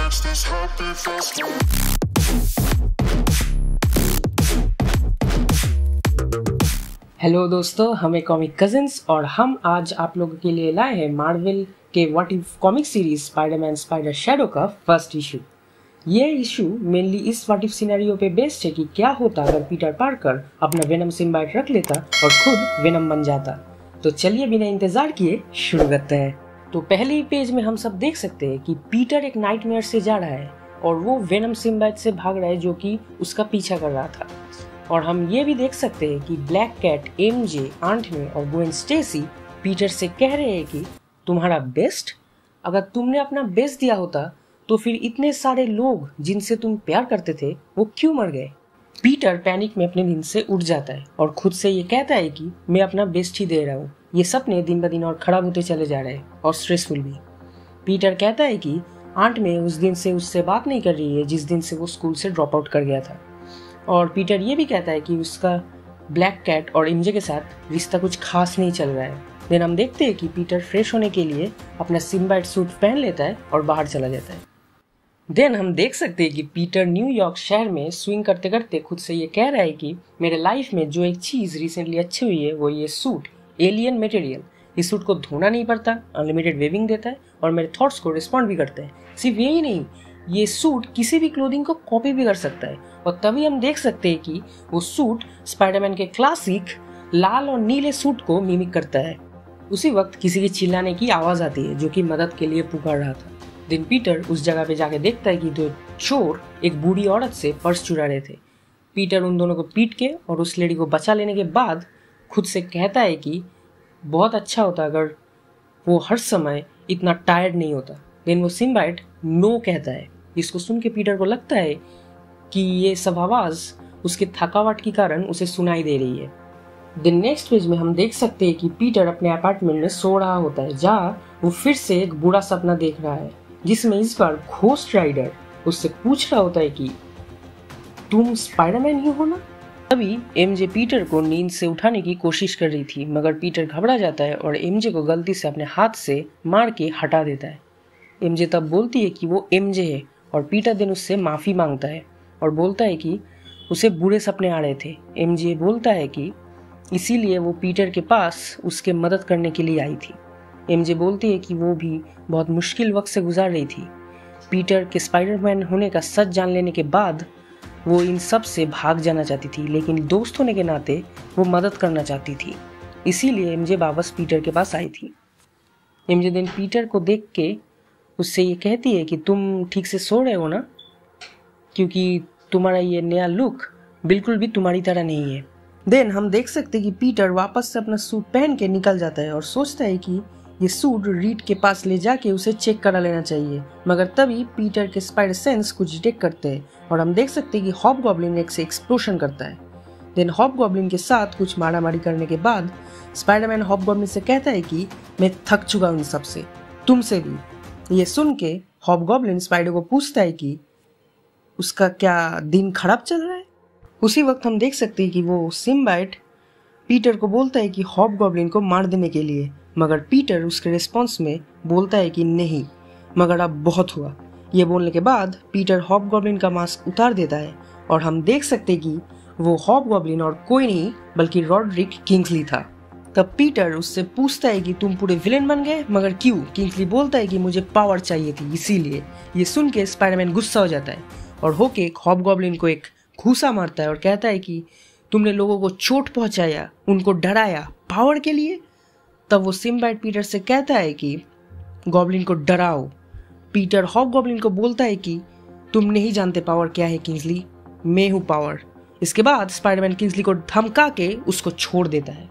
makes this heart beat faster. Hello दोस्तों, हमें comic cousins और हम आज आप लोगों के लिए लाए हैं मार्वल के what if comic series Spiderman spider shadow का फर्स्ट इशू। ये इशू मेनली इस व्हाट इफ सिनेरियो पे बेस्ड है कि क्या होता अगर पीटर पार्कर अपना वेनम सिम्बाइट रख लेता और खुद वेनम बन जाता। तो चलिए बिना इंतजार किए शुरू करते हैं। तो पहले ही पेज में हम सब देख सकते हैं कि पीटर एक नाइटमेयर से जा रहा है और वो वेनम सिम्बाइट से भाग रहा है जो कि उसका पीछा कर रहा था। और हम ये भी देख सकते हैं कि ब्लैक कैट, एमजे, आंट मे और ग्वेन स्टेसी पीटर से कह रहे हैं कि तुम्हारा बेस्ट, अगर तुमने अपना बेस्ट दिया होता तो फिर इतने सारे लोग जिनसे तुम प्यार करते थे वो क्यों मर गए। पीटर पैनिक में अपने नींद से उठ जाता है और खुद से ये कहता है कि मैं अपना बेस्ट ही दे रहा हूँ। ये सपने दिन ब दिन और खराब होते चले जा रहे हैं और स्ट्रेसफुल भी। पीटर कहता है कि आंट मे उस दिन से उससे बात नहीं कर रही है जिस दिन से वो स्कूल से ड्रॉप आउट कर गया था। और पीटर ये भी कहता है कि उसका ब्लैक कैट और एमजे के साथ रिश्ता कुछ खास नहीं चल रहा है। देन हम देखते हैं कि पीटर फ्रेश होने के लिए अपना सिम्बाइट सूट पहन लेता है और बाहर चला जाता है। देन हम देख सकते हैं कि पीटर न्यूयॉर्क शहर में स्विंग करते करते खुद से ये कह रहा है कि मेरे लाइफ में जो एक चीज़ रिसेंटली अच्छी हुई है वो ये सूट, एलियन मटेरियल। इस सूट को धोना नहीं पड़ता, अनलिमिटेड वेविंग देता है और मेरे थॉट्स को रिस्पॉन्ड भी करता है। सिर्फ यही नहीं, ये सूट किसी भी क्लोथिंग को कॉपी भी कर सकता है। और तभी हम देख सकते हैं कि वो सूट स्पाइडरमैन के क्लासिक लाल और नीले सूट को मिमिक करता है। उसी वक्त किसी के चिल्लाने की आवाज़ आती है जो कि मदद के लिए पुकार रहा था। दिन पीटर उस जगह पे जाके देखता है कि दो चोर एक बूढ़ी औरत से पर्स चुरा रहे थे। पीटर उन दोनों को पीट के और उस लेडी को बचा लेने के बाद खुद से कहता है कि बहुत अच्छा होता अगर वो हर समय इतना टायर्ड नहीं होता। देन वो सिम्बाइट नो कहता है, जिसको सुन के पीटर को लगता है कि ये सब आवाज़ उसके थकावट के कारण उसे सुनाई दे रही है। देन नेक्स्ट पेज में हम देख सकते हैं कि पीटर अपने अपार्टमेंट में सो रहा होता है जहाँ वो फिर से एक बुरा सपना देख रहा है जिसमें इस बार घोस्ट राइडर उससे पूछ रहा होता है कि तुम स्पाइडरमैन ही हो ना। तभी एमजे पीटर को नींद से उठाने की कोशिश कर रही थी मगर पीटर घबरा जाता है और एमजे को गलती से अपने हाथ से मार के हटा देता है। एमजे तब बोलती है कि वो एमजे है और पीटर दिन उससे माफ़ी मांगता है और बोलता है कि उसे बुरे सपने आ रहे थे। एमजे बोलता है कि इसीलिए वो पीटर के पास उसके मदद करने के लिए आई थी। एमजे बोलती है कि वो भी बहुत मुश्किल वक्त से गुजार रही थी। पीटर के स्पाइडरमैन होने का सच जान लेने के बाद वो इन सब से भाग जाना चाहती थी, लेकिन दोस्त होने के नाते वो मदद करना चाहती थी। इसीलिए एमजे वापस पीटर के पास आई थी। एमजे दिन पीटर को देख के उससे ये कहती है कि तुम ठीक से सो रहे हो ना, क्योंकि तुम्हारा ये नया लुक बिल्कुल भी तुम्हारी तरह नहीं है। देन हम देख सकते हैं कि पीटर वापस से अपना सूट पहन के निकल जाता है और सोचता है कि ये सूट रीड के पास ले जाके उसे चेक करा लेना चाहिए। मगर तभी पीटर के स्पाइडर सेंस कुछ डिटेक्ट करते हैं और हम देख सकते हैं कि हॉबगॉब्लिन एक से एक्सप्लोशन करता है। देन हॉबगॉब्लिन के साथ कुछ मारामारी करने के बाद स्पाइडरमैन हॉबगॉब्लिन से कहता है कि मैं थक चुका हूँ इन सबसे, तुमसे भी। ये सुन के हॉबगॉब्लिन स्पाइडर को पूछता है कि उसका क्या दिन खराब चल रहा है। उसी वक्त हम देख सकते हैं कि वो सिम्बाइट पीटर को बोलता है कि हॉबगॉब्लिन को मार देने के लिए, मगर पीटर उसके रिस्पॉन्स में बोलता है कि नहीं, मगर अब बहुत हुआ। ये बोलने के बाद पीटर हॉबगॉब्लिन का मास्क उतार देता है और हम देख सकते हैं कि वो हॉबगॉब्लिन और कोई नहीं बल्कि रॉड्रिक किंग्सली था। तब पीटर उससे पूछता है कि तुम पूरे विलेन बन गए, मगर क्यों। किंग्सली बोलता है कि मुझे पावर चाहिए थी इसीलिए। ये सुन के स्पाइडरमैन गुस्सा हो जाता है और होके हॉबगॉब्लिन को एक घूसा मारता है और कहता है कि तुमने लोगों को चोट पहुंचाया, उनको डराया पावर के लिए। तब वो सिम्बाइट पीटर से कहता है कि गॉब्लिन को डराओ। पीटर हॉबगॉब्लिन को बोलता है कि तुम नहीं जानते पावर क्या है किंग्सली, मैं हूँ पावर। इसके बाद स्पाइडरमैन किंग्सली को धमका के उसको छोड़ देता है।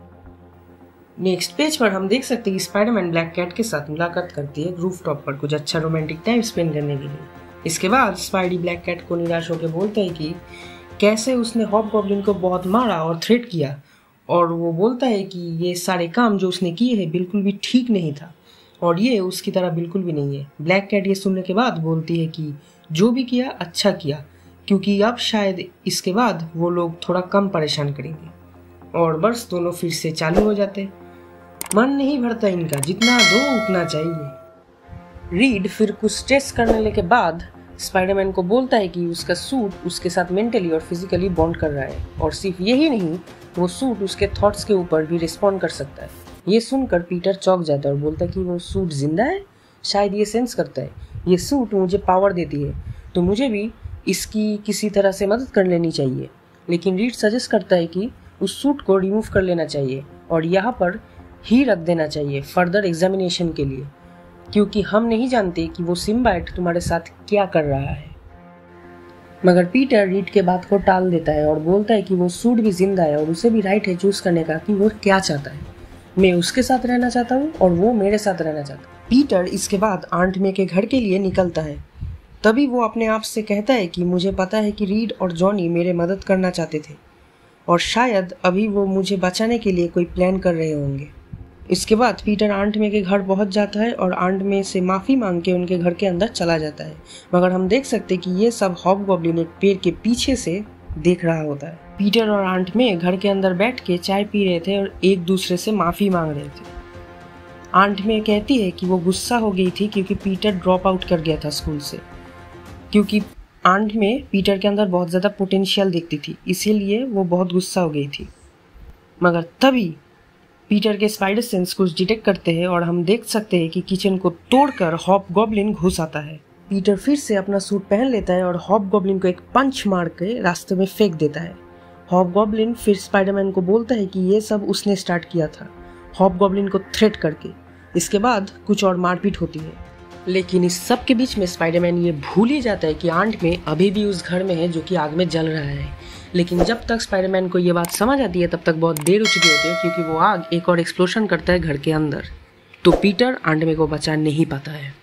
नेक्स्ट पेज पर हम देख सकते हैं कि स्पाइडरमैन ब्लैक कैट के साथ मुलाकात करती है रूफटॉप पर कुछ अच्छा रोमांटिक टाइम स्पेंड करने के लिए। इसके बाद स्पाइडी ब्लैक कैट को निराश होकर बोलता है कि कैसे उसने हॉबगॉब्लिन को बहुत मारा और थ्रेट किया, और वो बोलता है कि ये सारे काम जो उसने किए हैं बिल्कुल भी ठीक नहीं था और ये उसकी तरह बिल्कुल भी नहीं है। ब्लैक कैट ये सुनने के बाद बोलती है कि जो भी किया अच्छा किया, क्योंकि अब शायद इसके बाद वो लोग थोड़ा कम परेशान करेंगे। और बस दोनों फिर से चालू हो जाते। मन नहीं भरता इनका, जितना दो उतना चाहिए। रीड फिर कुछ टेस्ट करने के बाद स्पाइडरमैन को बोलता है कि उसका सूट उसके साथ मेंटली और फिजिकली बॉन्ड कर रहा है, और सिर्फ यही नहीं, वो सूट उसके थॉट्स के ऊपर भी रिस्पॉन्ड कर सकता है। ये सुनकर पीटर चौंक जाता है और बोलता है कि वो सूट जिंदा है, शायद ये सेंस करता है, ये सूट मुझे पावर देती है, तो मुझे भी इसकी किसी तरह से मदद कर लेनी चाहिए। लेकिन रीड सजेस्ट करता है कि उस सूट को रिमूव कर लेना चाहिए और यहाँ पर ही रख देना चाहिए फर्दर एग्जामिनेशन के लिए, क्योंकि हम नहीं जानते कि वो सिम्बाइट तुम्हारे साथ क्या कर रहा है। मगर पीटर रीड के बात को टाल देता है और बोलता है कि वो सूट भी जिंदा है और उसे भी राइट है चूज करने का कि वो क्या चाहता है। मैं उसके साथ रहना चाहता हूँ और वो मेरे साथ रहना चाहता है। पीटर इसके बाद आंट मे के घर के लिए निकलता है। तभी वो अपने आप से कहता है कि मुझे पता है कि रीड और जॉनी मेरे मदद करना चाहते थे और शायद अभी वो मुझे बचाने के लिए कोई प्लान कर रहे होंगे। इसके बाद पीटर आंट मे के घर पहुंच जाता है और आंट मे से माफ़ी मांग के उनके घर के अंदर चला जाता है। मगर हम देख सकते हैं कि ये सब हॉबगॉब्लिन एक पेड़ के पीछे से देख रहा होता है। पीटर और आंट मे घर के अंदर बैठ के चाय पी रहे थे और एक दूसरे से माफ़ी मांग रहे थे। आंट मे कहती है कि वो गुस्सा हो गई थी क्योंकि पीटर ड्रॉप आउट कर गया था स्कूल से, क्योंकि आंट मे पीटर के अंदर बहुत ज़्यादा पोटेंशियल दिखती थी, इसीलिए वो बहुत गुस्सा हो गई थी। मगर तभी पीटर के स्पाइडर सेंस कुछ डिटेक्ट करते हैं और हम देख सकते हैं कि किचन को तोड़कर हॉबगॉब्लिन घुस आता है। पीटर फिर से अपना सूट पहन लेता है और हॉबगॉब्लिन को एक पंच मार के रास्ते में फेंक देता है। हॉबगॉब्लिन फिर स्पाइडरमैन को बोलता है कि ये सब उसने स्टार्ट किया था, हॉबगॉब्लिन को थ्रेट करके। इसके बाद कुछ और मारपीट होती है, लेकिन इस सब के बीच में स्पाइडरमैन ये भूल ही जाता है कि आंट मे अभी भी उस घर में है जो कि आग में जल रहा है। लेकिन जब तक स्पाइडरमैन को ये बात समझ आती है तब तक बहुत देर हो चुकी होती है, क्योंकि वो आग एक और एक्सप्लोशन करता है घर के अंदर। तो पीटर आंट मे को बचा नहीं पाता है।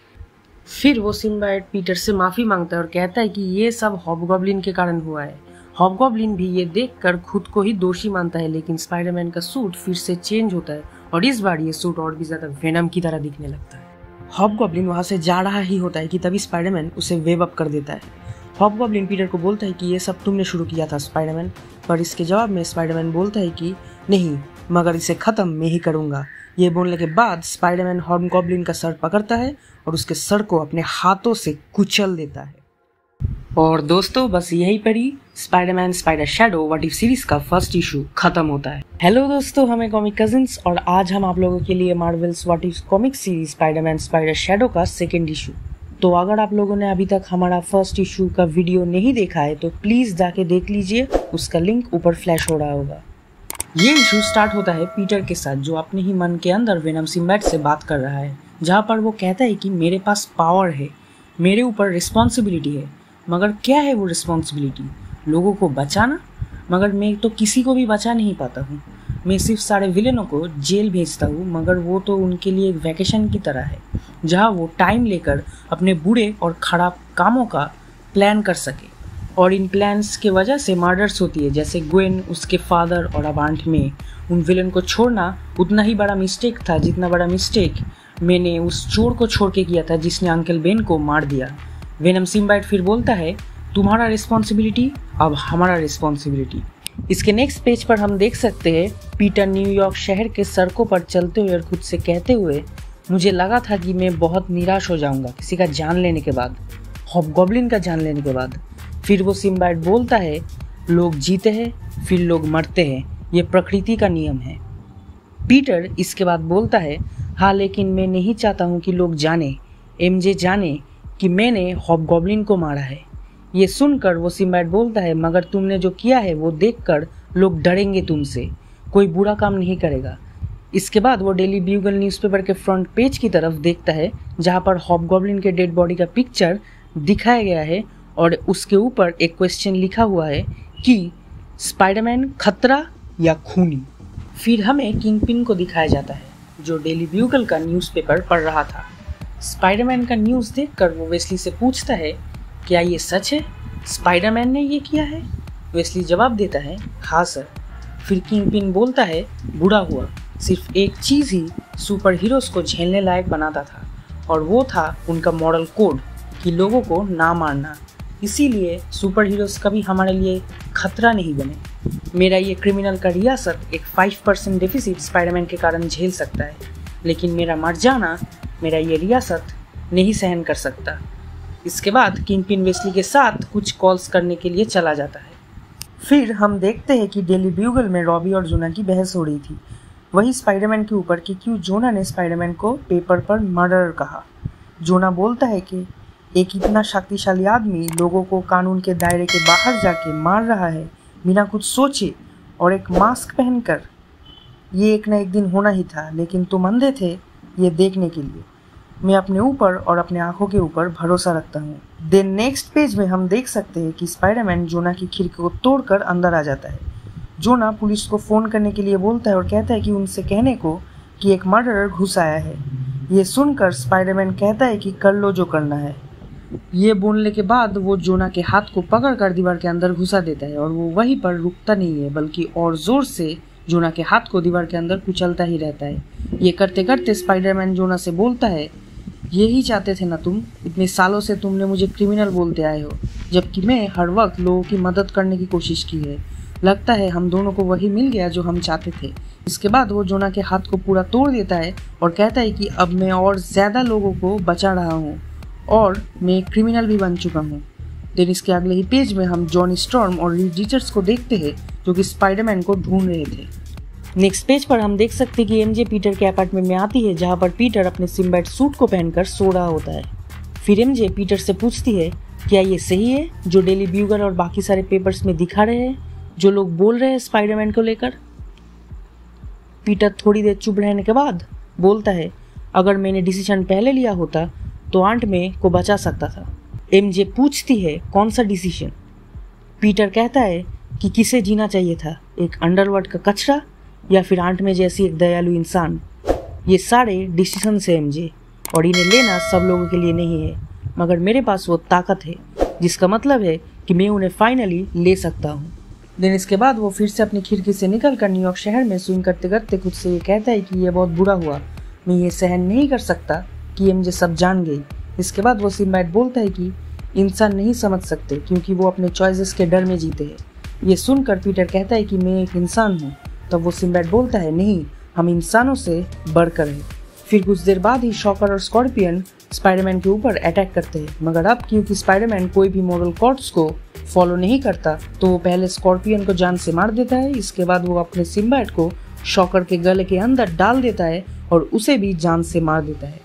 फिर वो सिम्बाइट पीटर से माफ़ी मांगता है और कहता है कि ये सब हॉबगॉब्लिन के कारण हुआ है। हॉबगॉब्लिन भी ये देखकर खुद को ही दोषी मानता है, लेकिन स्पाइडरमैन का सूट फिर से चेंज होता है और इस बार ये सूट और भी ज़्यादा वेनम की तरह दिखने लगता है। हॉबगॉब्लिन वहाँ से जा रहा ही होता है कि तभी स्पाइडरमैन उसे वेव अप कर देता है। हॉबगॉब्लिन पीटर को बोलता है कि ये सब तुमने शुरू किया था स्पाइडरमैन, पर इसके जवाब में स्पाइडरमैन बोलता है कि नहीं, मगर इसे ख़त्म मैं ही करूँगा। ये बोलने के बाद स्पाइडरमैन हॉबगॉब्लिन का सर पकड़ता है और उसके सर को अपने हाथों से कुचल देता है। और दोस्तों, बस यही पर ही Spiderman spider shadow what if series का फर्स्ट इशू खत्म होता है। हेलो दोस्तों, हमें कॉमिक कजिन्स और आज हम आप लोगों के लिए Marvels what if comic series Spiderman spider shadow का सेकंड इशू। तो अगर आप लोगों ने अभी तक हमारा फर्स्ट इशू का वीडियो नहीं देखा है तो प्लीज जाके देख लीजिए, उसका लिंक ऊपर फ्लैश हो रहा होगा। ये इशू स्टार्ट होता है पीटर के साथ, जो अपने ही मन के अंदर वेनम सिम्बाइट से बात कर रहा है, जहाँ पर वो कहता है कि मेरे पास पावर है, मेरे ऊपर रिस्पॉन्सिबिलिटी है। मगर क्या है वो रिस्पॉन्सिबिलिटी? लोगों को बचाना? मगर मैं तो किसी को भी बचा नहीं पाता हूँ। मैं सिर्फ सारे विलेनों को जेल भेजता हूँ, मगर वो तो उनके लिए एक वैकेशन की तरह है, जहाँ वो टाइम लेकर अपने बुरे और खराब कामों का प्लान कर सके। और इन प्लान्स के वजह से मर्डर्स होती है, जैसे ग्वेन, उसके फादर और अब आंट मे। उन विलेन को छोड़ना उतना ही बड़ा मिस्टेक था जितना बड़ा मिस्टेक मैंने उस चोर को छोड़ के किया था जिसने अंकल बेन को मार दिया। वेनम सिम्बाइट फिर बोलता है, तुम्हारा रिस्पॉन्सिबिलिटी अब हमारा रिस्पॉन्सिबिलिटी। इसके नेक्स्ट पेज पर हम देख सकते हैं पीटर न्यूयॉर्क शहर के सड़कों पर चलते हुए और खुद से कहते हुए, मुझे लगा था कि मैं बहुत निराश हो जाऊंगा किसी का जान लेने के बाद, हॉबगॉब्लिन का जान लेने के बाद। फिर वो सिम्बाइट बोलता है, लोग जीते हैं फिर लोग मरते हैं, ये प्रकृति का नियम है। पीटर इसके बाद बोलता है, हाँ लेकिन मैं नहीं चाहता हूँ कि लोग जाने, एमजे जाने कि मैंने हॉबगॉब्लिन को मारा है। ये सुनकर वो सिम्बाइट बोलता है, मगर तुमने जो किया है वो देखकर लोग डरेंगे तुमसे, कोई बुरा काम नहीं करेगा। इसके बाद वो डेली ब्यूगल न्यूज़पेपर के फ्रंट पेज की तरफ देखता है, जहाँ पर हॉबगॉब्लिन के डेड बॉडी का पिक्चर दिखाया गया है और उसके ऊपर एक क्वेश्चन लिखा हुआ है कि स्पाइडरमैन खतरा या खूनी। फिर हमें किंगपिन को दिखाया जाता है, जो डेली ब्यूगल का न्यूज़पेपर पढ़ रहा था। स्पाइडरमैन का न्यूज़ देखकर वो वेस्ली से पूछता है, क्या ये सच है? स्पाइडरमैन ने ये किया है? वेस्ली जवाब देता है, हाँ सर। फिर किंगपिन बोलता है, बुरा हुआ, सिर्फ एक चीज़ ही सुपर हीरोज़ को झेलने लायक बनाता था, और वो था उनका मॉरल कोड कि लोगों को ना मारना। इसीलिए सुपर हीरोज़ कभी हमारे लिए खतरा नहीं बने। मेरा ये क्रिमिनल का रियासत एक 5% डेफिसिट स्पाइडरमैन के कारण झेल सकता है, लेकिन मेरा मर जाना मेरा ये रियासत नहीं सहन कर सकता। इसके बाद किंगपिन वेस्ली के साथ कुछ कॉल्स करने के लिए चला जाता है। फिर हम देखते हैं कि डेली ब्यूगल में रॉबी और जोना की बहस हो रही थी, वही स्पाइडरमैन के ऊपर कि क्यों जोना ने स्पाइडरमैन को पेपर पर मर्डर कहा। जोना बोलता है कि एक इतना शक्तिशाली आदमी लोगों को कानून के दायरे के बाहर जाके मार रहा है बिना कुछ सोचे और एक मास्क पहनकर। ये एक न एक दिन होना ही था, लेकिन तुम अंधे थे ये देखने के लिए। मैं अपने ऊपर और अपने आंखों के ऊपर भरोसा रखता हूँ। देन नेक्स्ट पेज में हम देख सकते हैं कि स्पाइडरमैन जोना की खिड़की को तोड़कर अंदर आ जाता है। जोना पुलिस को फ़ोन करने के लिए बोलता है और कहता है कि उनसे कहने को कि एक मर्डरर घुस आया है। ये सुनकर स्पाइडरमैन कहता है कि कर लो जो करना है। ये बोलने के बाद वो जोना के हाथ को पकड़कर दीवार के अंदर घुसा देता है और वो वहीं पर रुकता नहीं है, बल्कि और ज़ोर से जोना के हाथ को दीवार के अंदर कुचलता ही रहता है। ये करते करते स्पाइडरमैन जोना से बोलता है, यही चाहते थे ना तुम, इतने सालों से तुमने मुझे क्रिमिनल बोलते आए हो, जबकि मैं हर वक्त लोगों की मदद करने की कोशिश की है। लगता है हम दोनों को वही मिल गया जो हम चाहते थे। इसके बाद वो जोना के हाथ को पूरा तोड़ देता है और कहता है कि अब मैं और ज़्यादा लोगों को बचा रहा हूँ और मैं एक क्रिमिनल भी बन चुका हूँ। देन इसके अगले ही पेज में हम जॉनी स्टॉर्म और रीड रिचर्ड्स को देखते हैं जो कि स्पाइडरमैन को ढूंढ रहे थे। नेक्स्ट पेज पर हम देख सकते हैं कि एमजे पीटर के अपार्टमेंट में आती है, जहाँ पर पीटर अपने सिम्बाइट सूट को पहनकर सो रहा होता है। फिर एमजे पीटर से पूछती है, क्या ये सही है जो डेली ब्यूगल और बाकी सारे पेपर्स में दिखा रहे हैं, जो लोग बोल रहे हैं स्पाइडरमैन को लेकर? पीटर थोड़ी देर चुप रहने के बाद बोलता है, अगर मैंने डिसीजन पहले लिया होता तो आंट मे को बचा सकता था। एमजे पूछती है, कौन सा डिसीजन? पीटर कहता है कि किसे जीना चाहिए था, एक अंडरवर्ल्ड का कचरा या फिर आंट मे जैसी एक दयालु इंसान। ये सारे डिसीजन है एमजे, और इन्हें लेना सब लोगों के लिए नहीं है, मगर मेरे पास वो ताकत है जिसका मतलब है कि मैं उन्हें फाइनली ले सकता हूँ। दिन इसके बाद वो फिर से अपनी खिड़की से निकलकर न्यूयॉर्क शहर में स्विंग करते करते खुद से ये कहता है कि ये बहुत बुरा हुआ, मैं ये सहन नहीं कर सकता कि एमजे सब जान गई। इसके बाद वो सिम्बाइट बोलता है कि इंसान नहीं समझ सकते क्योंकि वो अपने चॉइसेस के डर में जीते हैं। ये सुनकर पीटर कहता है कि मैं एक इंसान हूँ। तब वो सिम्बाइट बोलता है, नहीं, हम इंसानों से बढ़कर हैं। फिर कुछ देर बाद ही शॉकर और स्कॉर्पियन स्पाइडरमैन के ऊपर अटैक करते हैं, मगर अब क्योंकि स्पाइडरमैन कोई भी मॉरल कोड्स को फॉलो नहीं करता तो वो पहले स्कॉर्पियन को जान से मार देता है। इसके बाद वो अपने सिम्बाइट को शॉकर के गले के अंदर डाल देता है और उसे भी जान से मार देता है।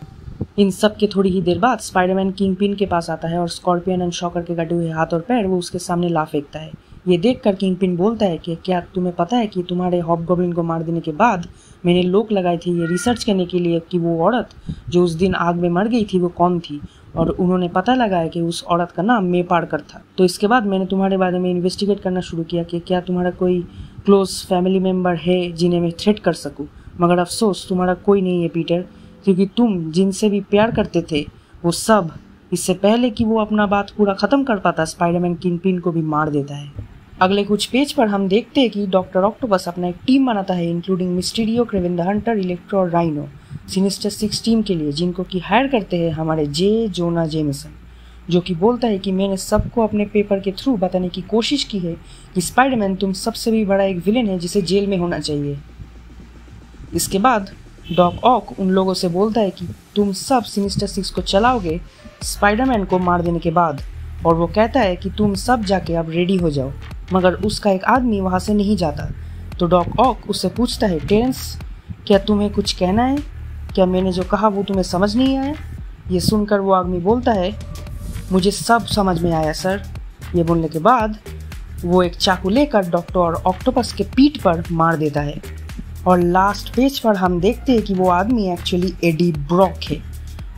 इन सब के थोड़ी ही देर बाद स्पाइडरमैन किंगपिन के पास आता है और स्कॉर्पियन एंड शॉकर के कटे हुए हाथ और पैर वो उसके सामने ला फेंकता है। ये देखकर किंगपिन बोलता है कि क्या तुम्हें पता है कि तुम्हारे हॉबगॉब्लिन को मार देने के बाद मैंने लोग लगाए थे ये रिसर्च करने के लिए कि वो औरत जो उस दिन आग में मर गई थी वो कौन थी, और उन्होंने पता लगाया कि उस औरत का नाम मे पार्कर था। तो इसके बाद मैंने तुम्हारे बारे में इन्वेस्टिगेट करना शुरू किया कि क्या तुम्हारा कोई क्लोज फैमिली मेम्बर है जिन्हें मैं थ्रेट कर सकूँ, मगर अफसोस तुम्हारा कोई नहीं है पीटर, क्योंकि तुम जिनसे भी प्यार करते थे वो सब इससे पहले कि वो अपना बात पूरा ख़त्म कर पाता स्पाइडरमैन किंगपिन को भी मार देता है। अगले कुछ पेज पर हम देखते हैं कि डॉक्टर ऑक्टोपस अपना एक टीम बनाता है including Mysterio, Kraven the Hunter, electro और राइनो सिनिस्टर 6 टीम के लिए, जिनको कि हायर करते हैं हमारे जे जोना जेमिसन, जो कि बोलता है कि मैंने सबको अपने पेपर के थ्रू बताने की कोशिश की है कि स्पाइडरमैन तुम सबसे भी बड़ा एक विलेन है जिसे जेल में होना चाहिए। इसके बाद डॉक ऑक उन लोगों से बोलता है कि तुम सब सिनिस्टर 6 को चलाओगे स्पाइडरमैन को मार देने के बाद, और वो कहता है कि तुम सब जाके अब रेडी हो जाओ, मगर उसका एक आदमी वहाँ से नहीं जाता। तो डॉक ऑक उससे पूछता है, टेरेंस क्या तुम्हें कुछ कहना है, क्या मैंने जो कहा वो तुम्हें समझ नहीं आया? ये सुनकर वो आदमी बोलता है, मुझे सब समझ में आया सर। ये बोलने के बाद वो एक चाकू लेकर डॉक्टर ऑक्टोपस के पीठ पर मार देता है। और लास्ट पेज पर हम देखते हैं कि वो आदमी एक्चुअली एडी ब्रॉक है,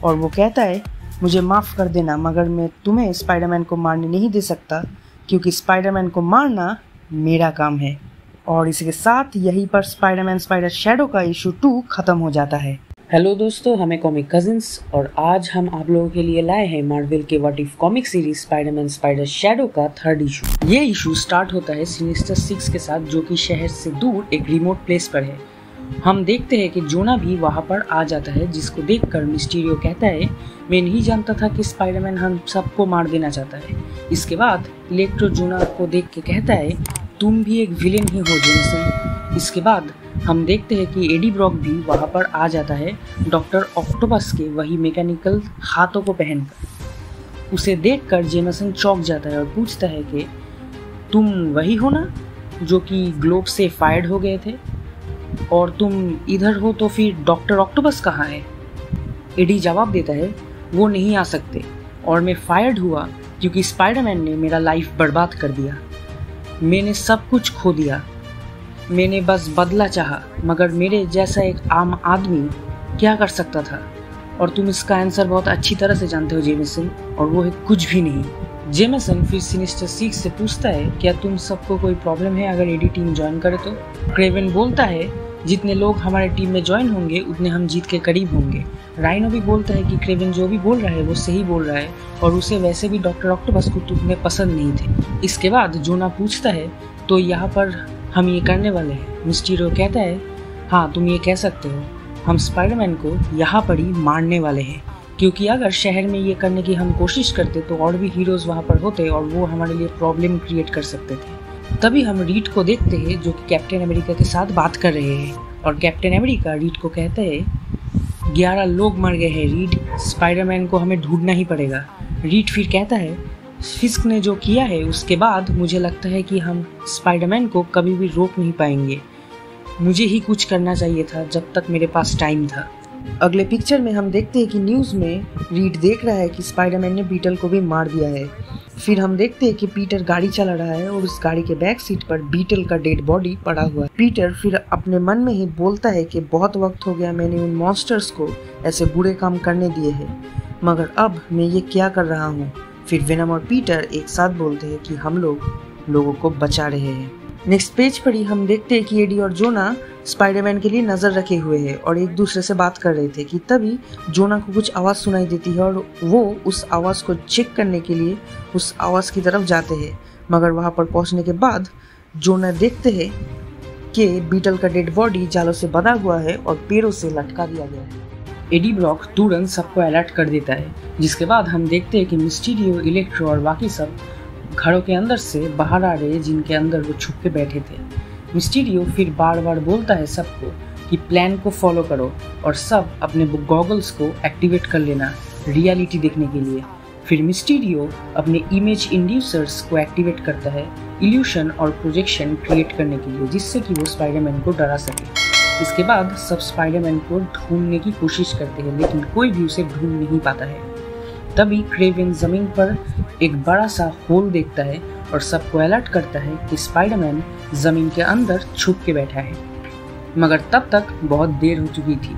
और वो कहता है, मुझे माफ़ कर देना मगर मैं तुम्हें स्पाइडरमैन को मारने नहीं दे सकता, क्योंकि स्पाइडरमैन को मारना मेरा काम है। और इसी के साथ यहीं पर स्पाइडरमैन स्पाइडर शैडो का इशू 2 खत्म हो जाता है। हेलो दोस्तों, हमें कॉमिक कजिन्स, और आज हम आप लोगों के लिए लाए हैं मार्वल के what if comic series Spiderman spider shadow का 3rd इशू। ये इशू स्टार्ट होता है सिनिस्टर 6 के साथ, जो कि शहर से दूर एक रिमोट प्लेस पर है। हम देखते हैं कि जोना भी वहाँ पर आ जाता है, जिसको देखकर मिस्टीरियो कहता है, मैं नहीं जानता था कि स्पाइडरमैन हम सबको मार देना चाहता है। इसके बाद इलेक्ट्रो जोना को देख के कहता है, तुम भी एक विलेन ही हो जेमिसन। इसके बाद हम देखते हैं कि एडी ब्रॉक भी वहाँ पर आ जाता है डॉक्टर ऑक्टोपस के वही मैकेनिकल हाथों को पहनकर। उसे देखकर जेमसन चौंक जाता है और पूछता है कि तुम वही हो ना जो कि ग्लोब से फायर्ड हो गए थे, और तुम इधर हो तो फिर डॉक्टर ऑक्टोपस कहाँ है? एडी जवाब देता है वो नहीं आ सकते और मैं फायर्ड हुआ क्योंकि स्पाइडरमैन ने मेरा लाइफ बर्बाद कर दिया। मैंने सब कुछ खो दिया, मैंने बस बदला चाहा, मगर मेरे जैसा एक आम आदमी क्या कर सकता था? और तुम इसका आंसर बहुत अच्छी तरह से जानते हो जेमेसन, और वो है कुछ भी नहीं। जेमेसन फिर सिनिस्टर 6 से पूछता है क्या तुम सबको कोई प्रॉब्लम है अगर एडी टीम ज्वाइन करे तो? क्रेवन बोलता है जितने लोग हमारे टीम में ज्वाइन होंगे उतने हम जीत के करीब होंगे। राइनो भी बोलता है कि क्रेवन जो भी बोल रहा है वो सही बोल रहा है और उसे वैसे भी डॉक्टर ऑक्टोपस को उतने पसंद नहीं थे। इसके बाद जोना पूछता है तो यहाँ पर हम ये करने वाले हैं? मिस्टीरियो कहता है हाँ तुम ये कह सकते हो, हम स्पाइडरमैन को यहाँ पर ही मारने वाले हैं, क्योंकि अगर शहर में ये करने की हम कोशिश करते तो और भी हीरोज वहाँ पर होते और वो हमारे लिए प्रॉब्लम क्रिएट कर सकते थे। तभी हम रीड को देखते हैं जो कि कैप्टन अमेरिका के साथ बात कर रहे हैं, और कैप्टन अमेरिका रीड को कहता है 11 लोग मर गए हैं रीड, स्पाइडरमैन को हमें ढूंढना ही पड़ेगा। रीड फिर कहता है फिस्क ने जो किया है उसके बाद मुझे लगता है कि हम स्पाइडरमैन को कभी भी रोक नहीं पाएंगे। मुझे ही कुछ करना चाहिए था जब तक मेरे पास टाइम था। अगले पिक्चर में हम देखते हैं कि न्यूज़ में रीड देख रहा है कि स्पाइडरमैन ने बीटल को भी मार दिया है। फिर हम देखते हैं कि पीटर गाड़ी चला रहा है और उस गाड़ी के बैक सीट पर बीटल का डेड बॉडी पड़ा हुआ है। पीटर फिर अपने मन में ही बोलता है कि बहुत वक्त हो गया मैंने उन मॉन्स्टर्स को ऐसे बुरे काम करने दिए हैं, मगर अब मैं ये क्या कर रहा हूँ। फिर वेनम और पीटर एक साथ बोलते हैं कि हम लोगों को बचा रहे हैं। नेक्स्ट पेज पर ही हम देखते हैं कि एडी और जोना स्पाइडरमैन के लिए नजर रखे हुए हैं और एक दूसरे से बात कर रहे थे कि तभी जोना को कुछ आवाज सुनाई देती है और वो उस आवाज को चेक करने के लिए उस आवाज की तरफ जाते हैं, मगर वहां पर पहुंचने के बाद जोना देखते हैं कि बीटल का डेड बॉडी जालों से बंधा हुआ है और पेड़ों से लटका दिया गया है। एडी ब्रॉक तुरंत सबको अलर्ट कर देता है, जिसके बाद हम देखते हैं कि मिस्टीरियो, इलेक्ट्रो और बाकी सब घरों के अंदर से बाहर आ रहे हैं जिनके अंदर वो छुप के बैठे थे। मिस्टीरियो फिर बार बार बोलता है सबको कि प्लान को फॉलो करो और सब अपने गॉगल्स को एक्टिवेट कर लेना रियलिटी देखने के लिए। फिर मिस्टीरियो अपने इमेज इंड्यूसर्स को एक्टिवेट करता है इल्यूशन और प्रोजेक्शन क्रिएट करने के लिए, जिससे कि वो स्पाइडरमैन को डरा सके। इसके बाद सब स्पाइडरमैन को ढूंढने की कोशिश करते हैं लेकिन कोई भी उसे ढूंढ नहीं पाता है। तभी क्रेवन जमीन पर एक बड़ा सा होल देखता है और सबको अलर्ट करता है कि स्पाइडरमैन जमीन के अंदर छुप के बैठा है, मगर तब तक बहुत देर हो चुकी थी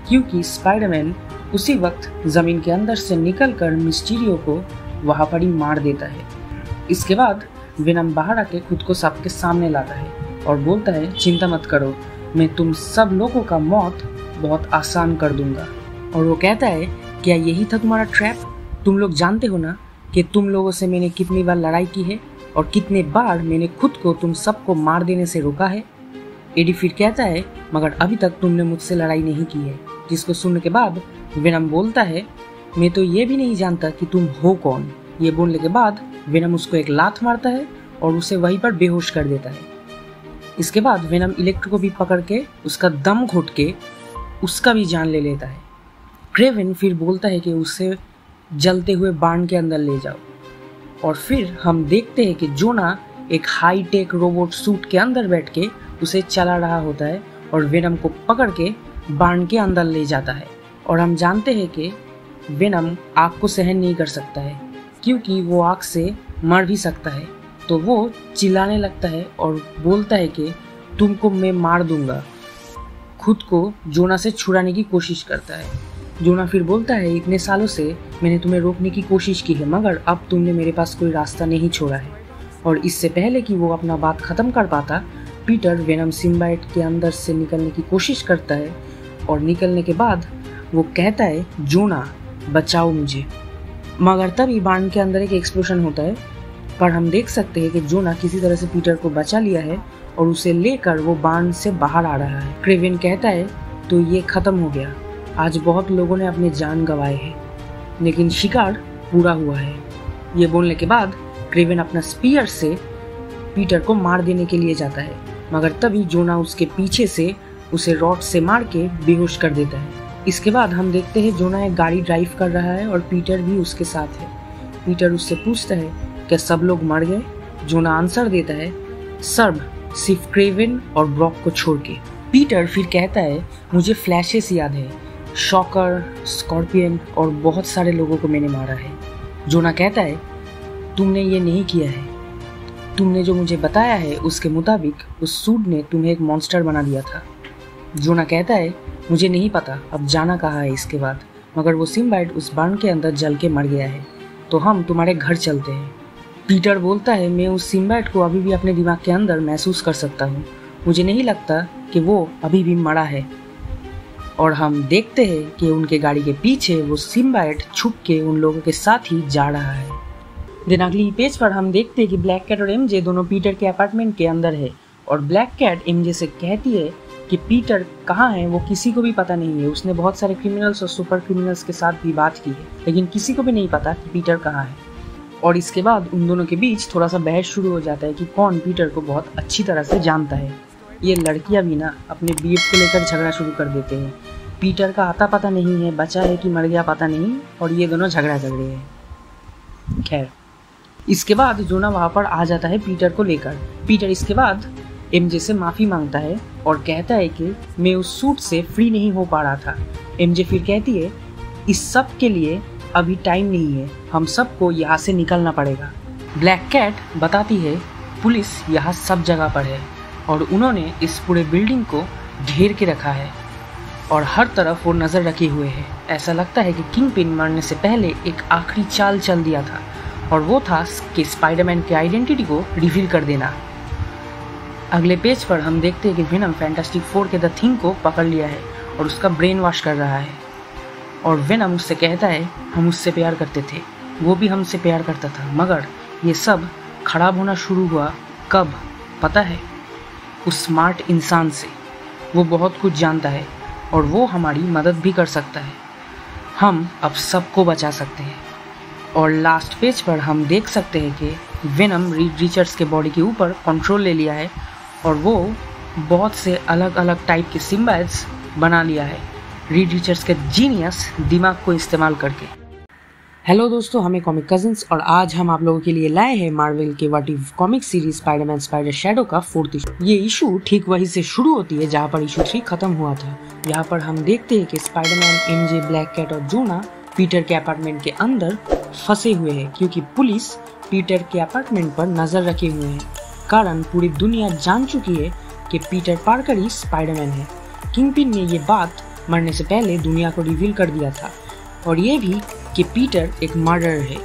क्योंकि स्पाइडरमैन उसी वक्त जमीन के अंदर से निकलकर मिस्टीरियो को वहां पर ही मार देता है। इसके बाद वेनम बाहर आके खुद को सबके सामने लाता है और बोलता है चिंता मत करो, मैं तुम सब लोगों का मौत बहुत आसान कर दूंगा। और वो कहता है क्या यही था तुम्हारा ट्रैप? तुम लोग जानते हो ना कि तुम लोगों से मैंने कितनी बार लड़ाई की है और कितने बार मैंने खुद को तुम सबको मार देने से रोका है। एडी फिर कहता है मगर अभी तक तुमने मुझसे लड़ाई नहीं की है, जिसको सुनने के बाद वेनम बोलता है मैं तो ये भी नहीं जानता कि तुम हो कौन। ये बोलने के बाद वेनम उसको एक लात मारता है और उसे वहीं पर बेहोश कर देता है। इसके बाद वेनम इलेक्ट्रो को भी पकड़ के उसका दम घोट के उसका भी जान ले लेता है। क्रेवन फिर बोलता है कि उसे जलते हुए बार्न के अंदर ले जाओ, और फिर हम देखते हैं कि जोना एक हाई टेक रोबोट सूट के अंदर बैठ के उसे चला रहा होता है और वेनम को पकड़ के बार्न के अंदर ले जाता है। और हम जानते हैं कि वेनम आग को सहन नहीं कर सकता है क्योंकि वो आग से मर भी सकता है, तो वो चिल्लाने लगता है और बोलता है कि तुमको मैं मार दूंगा। खुद को जोना से छुड़ाने की कोशिश करता है। जोना फिर बोलता है इतने सालों से मैंने तुम्हें रोकने की कोशिश की है, मगर अब तुमने मेरे पास कोई रास्ता नहीं छोड़ा है। और इससे पहले कि वो अपना बात खत्म कर पाता, पीटर वेनम सिम्बाइट के अंदर से निकलने की कोशिश करता है और निकलने के बाद वो कहता है जोना बचाओ मुझे। मगर तभी बार्न के अंदर एक एक्सप्लोजन होता है, पर हम देख सकते हैं कि जोना किसी तरह से पीटर को बचा लिया है और उसे लेकर वो बार्न से बाहर आ रहा है। क्रेवन कहता है तो ये खत्म हो गया, आज बहुत लोगों ने अपने जान गंवाए हैं लेकिन शिकार पूरा हुआ है। ये बोलने के बाद क्रेवन अपना स्पीयर से पीटर को मार देने के लिए जाता है, मगर तभी जोना उसके पीछे से उसे रॉड से मार के बेहोश कर देता है। इसके बाद हम देखते हैं जोना एक गाड़ी ड्राइव कर रहा है और पीटर भी उसके साथ है। पीटर उससे पूछता है क्या सब लोग मर गए। जोना आंसर देता है सब, सिर्फ क्रेवन और ब्रॉक को छोड़ के। पीटर फिर कहता है मुझे फ्लैशेस याद है, शॉकर, स्कॉर्पियन और बहुत सारे लोगों को मैंने मारा है। जोना कहता है तुमने ये नहीं किया है, तुमने जो मुझे बताया है उसके मुताबिक उस सूट ने तुम्हें एक मॉन्स्टर बना दिया था। जोना कहता है मुझे नहीं पता अब जाना कहाँ है इसके बाद, मगर वो सिम्बाइट उस बर्न के अंदर जल के मर गया है, तो हम तुम्हारे घर चलते हैं। पीटर बोलता है मैं उस सिम्बाइट को अभी भी अपने दिमाग के अंदर महसूस कर सकता हूँ, मुझे नहीं लगता कि वो अभी भी मरा है। और हम देखते हैं कि उनके गाड़ी के पीछे वो सिम्बाइट छुप के उन लोगों के साथ ही जा रहा है। दिन अगली पेज पर हम देखते हैं कि ब्लैक कैट और एमजे दोनों पीटर के अपार्टमेंट के अंदर है और ब्लैक कैट एमजे से कहती है कि पीटर कहाँ है वो किसी को भी पता नहीं है। उसने बहुत सारे क्रिमिनल्स और सुपर क्रिमिनल्स के साथ भी बात की है, लेकिन किसी को भी नहीं पता कि पीटर कहाँ है। और इसके बाद उन दोनों के बीच थोड़ा सा बहस शुरू हो जाता है कि कौन पीटर को बहुत अच्छी तरह से जानता है। ये लड़कियां भी ना अपने बीएफ को लेकर झगड़ा शुरू कर देते हैं। पीटर का आता पता नहीं है, बचा है कि मर गया पता नहीं, और ये दोनों झगड़ा कर रहे हैं। खैर, इसके बाद जोना वहाँ पर आ जाता है पीटर को लेकर। पीटर इसके बाद एमजे से माफ़ी मांगता है और कहता है कि मैं उस सूट से फ्री नहीं हो पा रहा था। एमजे फिर कहती है इस सब के लिए अभी टाइम नहीं है, हम सबको यहाँ से निकलना पड़ेगा। ब्लैक कैट बताती है पुलिस यहाँ सब जगह पर है और उन्होंने इस पूरे बिल्डिंग को घेर के रखा है और हर तरफ वो नज़र रखे हुए है। ऐसा लगता है कि किंगपिन मरने से पहले एक आखिरी चाल चल दिया था और वो था कि स्पाइडरमैन की आइडेंटिटी को रिवील कर देना। अगले पेज पर हम देखते हैं कि वेनम फैंटास्टिक फोर के द थिंग को पकड़ लिया है और उसका ब्रेन वॉश कर रहा है। और वेनम उससे कहता है हम उससे प्यार करते थे, वो भी हमसे प्यार करता था, मगर ये सब खराब होना शुरू हुआ कब पता है? उस स्मार्ट इंसान से। वो बहुत कुछ जानता है और वो हमारी मदद भी कर सकता है, हम अब सबको बचा सकते हैं। और लास्ट पेज पर हम देख सकते हैं कि वेनम रीड रिचर्ड्स के बॉडी के ऊपर कंट्रोल ले लिया है और वो बहुत से अलग अलग टाइप के सिम्बाइट्स बना लिया है रीड रिचर्ड्स के जीनियस दिमाग को इस्तेमाल करके। हेलो दोस्तों, हमें कॉमिक कजिन्स और आज हम आप लोगों के लिए लाए हैं मार्वल के what if comic series Spiderman spider shadow का 4th इशू। ये इशू ठीक वहीं से शुरू होती है जहाँ पर इशू 3 खत्म हुआ था। यहाँ पर हम देखते हैं कि स्पाइडरमैन, एमजे, ब्लैक कैट और जोना पीटर के अपार्टमेंट के अंदर फंसे हुए हैं क्योंकि पुलिस पीटर के अपार्टमेंट पर नजर रखे हुए हैं। कारण पूरी दुनिया जान चुकी है कि पीटर पार्कर ही स्पाइडरमैन है। किंगपिन ने ये बात मरने से पहले दुनिया को रिवील कर दिया था और ये भी कि पीटर एक मर्डरर है,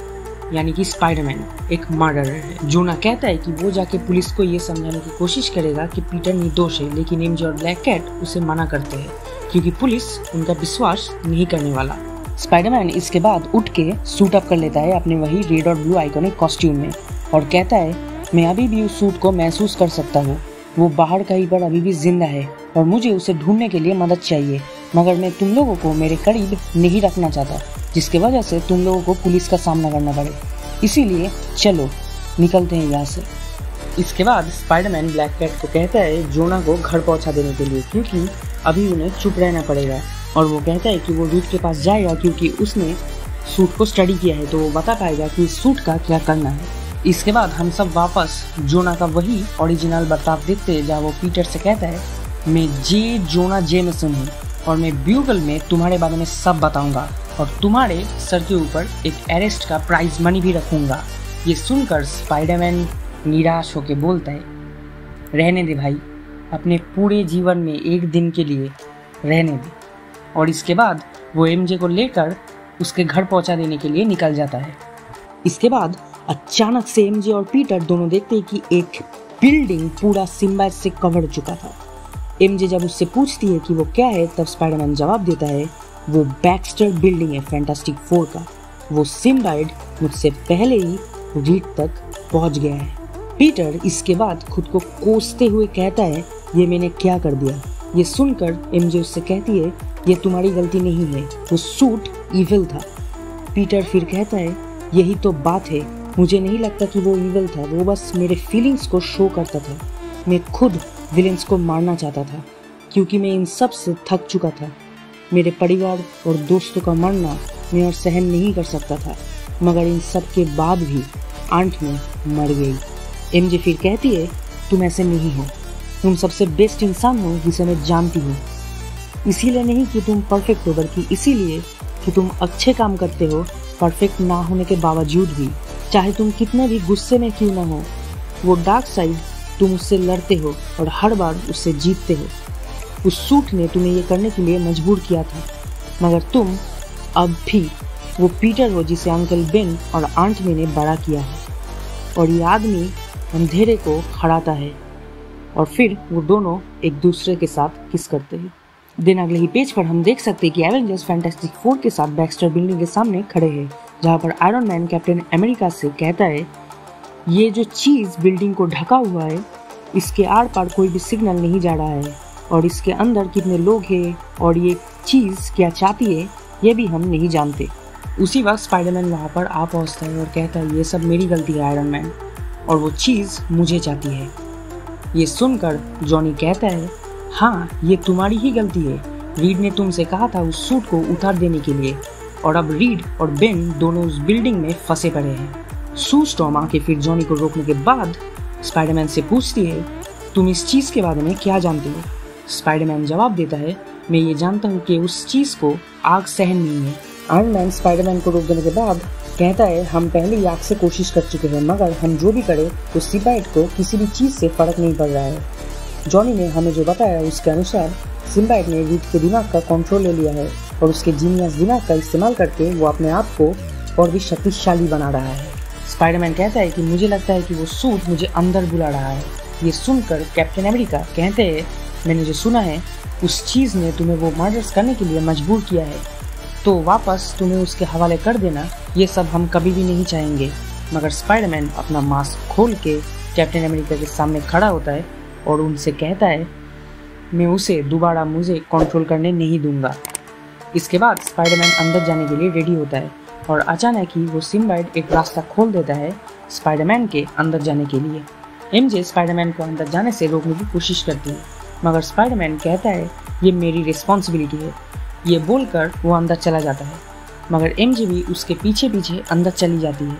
यानी कि स्पाइडरमैन एक मर्डरर है। जोना कहता है कि वो जाके पुलिस को ये समझाने की कोशिश करेगा कि पीटर निर्दोष है, लेकिन एमजे और ब्लैक कैट उसे मना करते हैं क्योंकि पुलिस उनका विश्वास नहीं करने वाला। स्पाइडरमैन इसके बाद उठ के सूट अप कर लेता है अपने वही रेड और ब्लू आइकॉनिक कॉस्ट्यूम में और कहता है मैं अभी भी उस सूट को महसूस कर सकता हूँ, वो बाहर कहीं पर अभी भी जिंदा है और मुझे उसे ढूंढने के लिए मदद चाहिए, मगर मैं तुम लोगों को मेरे करीब नहीं रखना चाहता जिसकी वजह से तुम लोगों को पुलिस का सामना करना पड़े, इसीलिए चलो निकलते हैं यहाँ से। इसके बाद स्पाइडरमैन ब्लैक कैट को कहता है जोना को घर पहुँचा देने के लिए क्योंकि अभी उन्हें चुप रहना पड़ेगा और वो कहता है कि वो रीड के पास जाएगा क्योंकि उसने सूट को स्टडी किया है तो वो बता पाएगा कि इस सूट का क्या करना है। इसके बाद हम सब वापस जोना का वही ओरिजिनल बर्ताव देखते हैं जहाँ वो पीटर से कहता है मैं जोना जेमेसन हूँ और मैं ब्यूगल में तुम्हारे बारे में सब बताऊंगा और तुम्हारे सर के ऊपर एक अरेस्ट का प्राइज मनी भी रखूंगा। ये सुनकर स्पाइडरमैन निराश होकर बोलता है रहने दे भाई, अपने पूरे जीवन में एक दिन के लिए रहने दे। और इसके बाद वो एमजे को लेकर उसके घर पहुंचा देने के लिए निकल जाता है। इसके बाद अचानक से एमजे और पीटर दोनों देखते हैं कि एक बिल्डिंग पूरा सिम्बाइट से कवर हो चुका था। एमजे जब उससे पूछती है कि वो क्या है तब स्पाइडरमैन जवाब देता है वो बैक्स्टर बिल्डिंग है फैंटास्टिक फोर का, वो सिम्बाइट मुझसे पहले ही रीड तक पहुंच गया है। पीटर इसके बाद खुद को कोसते हुए कहता है ये मैंने क्या कर दिया। ये सुनकर एमजे उससे कहती है ये तुम्हारी गलती नहीं है, वो सूट इविल था। पीटर फिर कहता है यही तो बात है, मुझे नहीं लगता कि वो इविल था, वो बस मेरे फीलिंग्स को शो करता था। मैं खुद विलेंस को मारना चाहता था क्योंकि मैं इन सब से थक चुका था। मेरे परिवार और दोस्तों का मरना मैं और सहन नहीं कर सकता था। मगर इन सब के बाद भी आंट में मर गई। एमजे फिर कहती है, तुम ऐसे नहीं हो, तुम सबसे बेस्ट इंसान हो जिसे मैं जानती हूँ। इसीलिए नहीं कि तुम परफेक्ट हो, बल्कि इसीलिए कि तुम अच्छे काम करते हो परफेक्ट ना होने के बावजूद भी। चाहे तुम कितने भी गुस्से में क्यों ना हो, वो डार्क साइड तुम उससे लड़ते हो और हर बार उससे जीतते हो। उस सूट ने तुम्हें ये करने के लिए मजबूर किया था, मगर तुम अब भी वो पीटर हो जिसे अंकल बेन और आंट मे ने बड़ा किया है। और ये आदमी अंधेरे को हराता है और फिर वो दोनों एक दूसरे के साथ किस करते हैं। दिन अगले ही पेज पर हम देख सकते हैं कि एवेंजर्स फैंटास्टिक फोर के साथ बैक्स्टर बिल्डिंग के सामने खड़े हैं, जहाँ पर आयरन मैन कैप्टन अमेरिका से कहता है, ये जो चीज़ बिल्डिंग को ढका हुआ है, इसके आर पार कोई भी सिग्नल नहीं जा रहा है और इसके अंदर कितने लोग हैं और ये चीज़ क्या चाहती है ये भी हम नहीं जानते। उसी वक्त स्पाइडरमैन वहाँ पर आ पहुँचता है और कहता है, ये सब मेरी गलती है आयरन मैन, और वो चीज़ मुझे चाहती है। ये सुनकर जॉनी कहता है, हाँ ये तुम्हारी ही गलती है, रीड ने तुमसे कहा था उस सूट को उतार देने के लिए, और अब रीड और बेन दोनों उस बिल्डिंग में फंसे पड़े हैं। सू स्टॉर्म आके फिर जॉनी को रोकने के बाद स्पाइडरमैन से पूछती है, तुम इस चीज़ के बारे में क्या जानते हो? स्पाइडरमैन जवाब देता है, मैं ये जानता हूँ कि उस चीज़ को आग सहन नहीं है। आयरन मैन स्पाइडरमैन को रोक देने के बाद कहता है, हम पहले ही आग से कोशिश कर चुके हैं, मगर हम जो भी करें तो सिम्बाइट को किसी भी चीज़ से फर्क नहीं पड़ रहा है। जॉनी ने हमें जो बताया उसके अनुसार सिम्बाइट ने रीड के दिमाग का कंट्रोल ले लिया है और उसके जीनियस दिमाग का इस्तेमाल करके वो अपने आप को और भी शक्तिशाली बना रहा है। स्पाइडरमैन कहता है कि मुझे लगता है कि वो सूट मुझे अंदर बुला रहा है। ये सुनकर कैप्टन अमेरिका कहते हैं, मैंने जो सुना है उस चीज़ ने तुम्हें वो मर्डर्स करने के लिए मजबूर किया है, तो वापस तुम्हें उसके हवाले कर देना ये सब हम कभी भी नहीं चाहेंगे। मगर स्पाइडरमैन अपना मास्क खोल के कैप्टन अमेरिका के सामने खड़ा होता है और उनसे कहता है, मैं उसे दोबारा मुझे कंट्रोल करने नहीं दूंगा। इसके बाद स्पाइडरमैन अंदर जाने के लिए रेडी होता है और अचानक ही वो सिम्बाइट एक रास्ता खोल देता है स्पाइडरमैन के अंदर जाने के लिए। एमजे स्पाइडरमैन को अंदर जाने से रोकने की कोशिश करती है, मगर स्पाइडरमैन कहता है, ये मेरी रिस्पॉन्सिबिलिटी है। ये बोलकर वो अंदर चला जाता है, मगर एमजे भी उसके पीछे पीछे अंदर चली जाती है।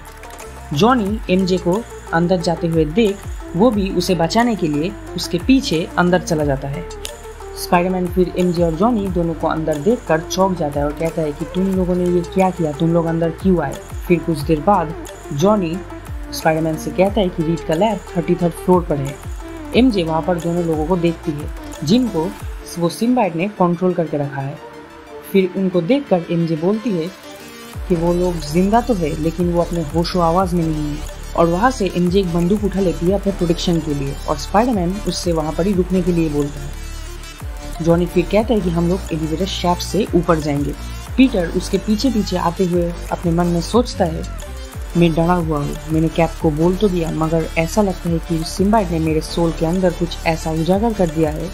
जॉनी एमजे को अंदर जाते हुए देख वो भी उसे बचाने के लिए उसके पीछे अंदर चला जाता है। स्पाइडरमैन फिर एमजे और जॉनी दोनों को अंदर देखकर चौंक जाता है और कहता है कि तुम लोगों ने ये क्या किया, तुम लोग अंदर क्यों आए? फिर कुछ देर बाद जॉनी स्पाइडरमैन से कहता है कि रीड का लैब 33rd फ्लोर पर है। एमजे वहाँ पर दोनों लोगों को देखती है जिनको वो सिम्बाइट ने कंट्रोल करके रखा है। फिर उनको देखकर एमजे बोलती है कि वो लोग जिंदा तो है लेकिन वो अपने होशो आवाज़ में नहीं है, और वहाँ से एमजे एक बंदूक उठा लेती है अपने प्रोटेक्शन के लिए और स्पाइडरमैन उससे वहाँ पर ही रुकने के लिए बोलता है। जॉनी फिर कहता है कि हम लोग एलिवेटर शाफ्ट से ऊपर जाएंगे। पीटर उसके पीछे पीछे आते हुए अपने मन में सोचता है, मैं डरा हुआ हूँ, मैंने कैप को बोल तो दिया, मगर ऐसा लगता है कि सिम्बाइट ने मेरे सोल के अंदर कुछ ऐसा उजागर कर दिया है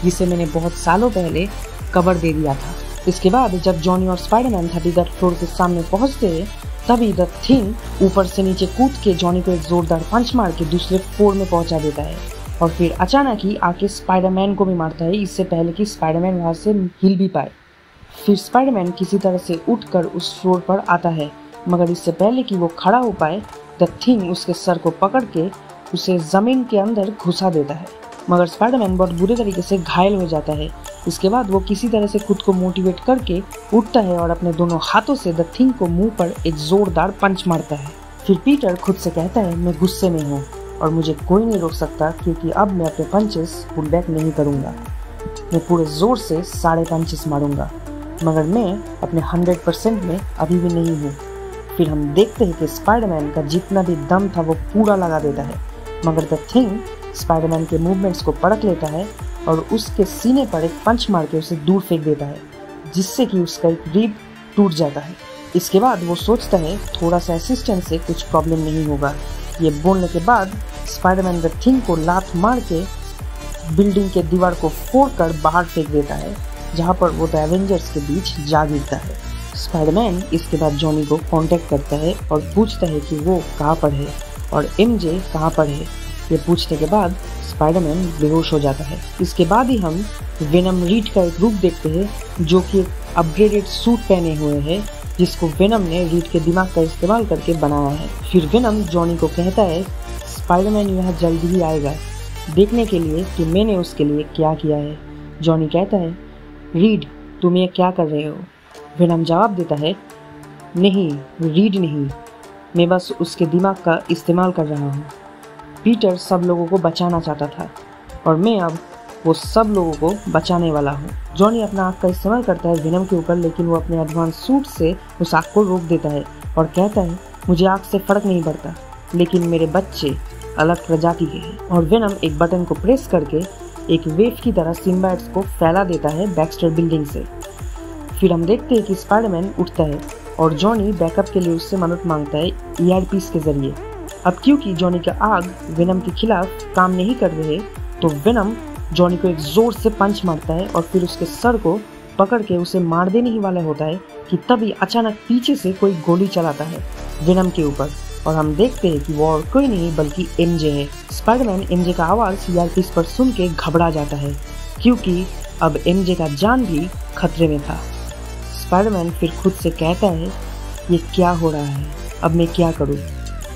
जिसे मैंने बहुत सालों पहले कवर दे दिया था। इसके बाद जब जॉनी और स्पाइडरमैन 33rd फ्लोर के सामने पहुंचते हैं, तभी द थिंग ऊपर से नीचे कूद के जॉनी को एक जोरदार पंच मार के दूसरे फ्लोर में पहुंचा देता है और फिर अचानक ही आके स्पाइडरमैन को भी मारता है, इससे पहले कि स्पाइडरमैन वहां से हिल भी पाए। फिर स्पाइडरमैन किसी तरह से उठकर उस फ्लोर पर आता है, मगर इससे पहले कि वो खड़ा हो पाए द थिंग उसके सर को पकड़ के उसे जमीन के अंदर घुसा देता है, मगर स्पाइडरमैन बहुत बुरे तरीके से घायल हो जाता है। इसके बाद वो किसी तरह से खुद को मोटिवेट करके उठता है और अपने दोनों हाथों से द थिंग को मुंह पर एक जोरदार पंच मारता है। फिर पीटर खुद से कहता है, मैं गुस्से में हूँ और मुझे कोई नहीं रोक सकता क्योंकि अब मैं अपने पंचेस पुल बैक नहीं करूँगा। मैं पूरे जोर से 6.5 पंचेस मारूंगा, मगर मैं अपने 100% में अभी भी नहीं हूँ। फिर हम देखते हैं कि स्पाइडरमैन का जितना भी दम था वो पूरा लगा देता है, मगर द थिंग स्पाइडरमैन के मूवमेंट्स को परख लेता है और उसके सीने पर एक पंच मार के उसे दूर फेंक देता है, जिससे कि उसका एक रिब टूट जाता है। इसके बाद वो सोचता है थोड़ा सा असिस्टेंट से कुछ प्रॉब्लम नहीं होगा। ये बोलने के बाद स्पाइडरमैन द थिंग को लात मार के बिल्डिंग के दीवार को फोड़कर बाहर फेंक देता है, जहाँ पर वो द एवेंजर्स के बीच जा गिरता है। स्पाइडरमैन इसके बाद जॉनी को कांटेक्ट करता है और पूछता है कि वो कहाँ पर है और एमजे कहाँ पर है। ये पूछने के बाद स्पाइडरमैन बेहोश हो जाता है। इसके बाद ही हम वेनम रीड का एक रूप देखते हैं जो कि एक अपग्रेडेड सूट पहने हुए है जिसको वेनम ने रीड के दिमाग का इस्तेमाल करके बनाया है। फिर वेनम जॉनी को कहता है स्पाइडरमैन यहाँ जल्दी ही आएगा देखने के लिए कि मैंने उसके लिए क्या किया है। जॉनी कहता है रीड तुम ये क्या कर रहे हो। वेनम जवाब देता है नहीं रीड नहीं, मैं बस उसके दिमाग का इस्तेमाल कर रहा हूँ। पीटर सब लोगों को बचाना चाहता था और मैं अब वो सब लोगों को बचाने वाला हूँ। जॉनी अपना आँख का इस्तेमाल करता है वेनम के ऊपर, लेकिन वो अपने एडवांस सूट से उस आँख को रोक देता है और कहता है मुझे आँख से फर्क नहीं पड़ता, लेकिन मेरे बच्चे अलग प्रजाति के हैं। और वेनम एक बटन को प्रेस करके एक वेव की तरह सिम्बायोट्स को फैला देता है बैक्स्टर बिल्डिंग से। फिर हम देखते हैं कि स्पाइडरमैन उठता है और जॉनी बैकअप के लिए उससे मदद मांगता है ईयरपीस के जरिए। अब क्योंकि जॉनी का आग वेनम के खिलाफ काम नहीं कर रहे तो वेनम जॉनी को एक जोर से पंच मारता है और फिर उसके सर को पकड़ के उसे मार देने ही वाला होता है कि तभी अचानक पीछे से कोई गोली चलाता है वेनम के ऊपर और हम देखते हैं कि वो और कोई नहीं बल्कि एमजे है। स्पाइडरमैन एमजे का आवाज ईयरपीस पर सुन के घबरा जाता है क्योंकि अब एमजे का जान भी खतरे में था। स्पाइडरमैन फिर खुद से कहता है ये क्या हो रहा है, अब मैं क्या करूं।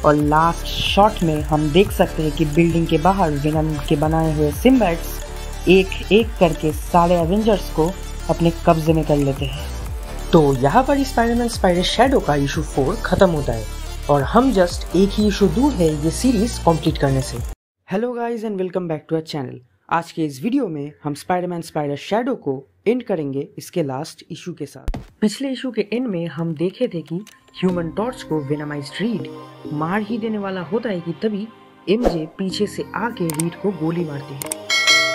और लास्ट शॉट में हम देख सकते हैं कि बिल्डिंग के बाहर वेनम के बनाए हुए सिम्बायोट्स एक एक करके सारे एवेंजर्स को अपने कब्जे में कर लेते हैं। तो यहाँ पर स्पाइडरमैन स्पाइडर शैडो का इशू 4 खत्म होता है और हम जस्ट एक ही इशू दूर है ये सीरीज कंप्लीट करने से। Hello guys and welcome back to our channel. आज के इस वीडियो में हम स्पाइडरमैन स्पाइडर शैडो को एंड करेंगे इसके लास्ट इशू के साथ। पिछले इशू के एंड में हम देखे थे कि ह्यूमन टॉर्च को वेनमाइज्ड रीड मार ही देने वाला होता है कि तभी एमजे पीछे से आके रीड को गोली मारती है।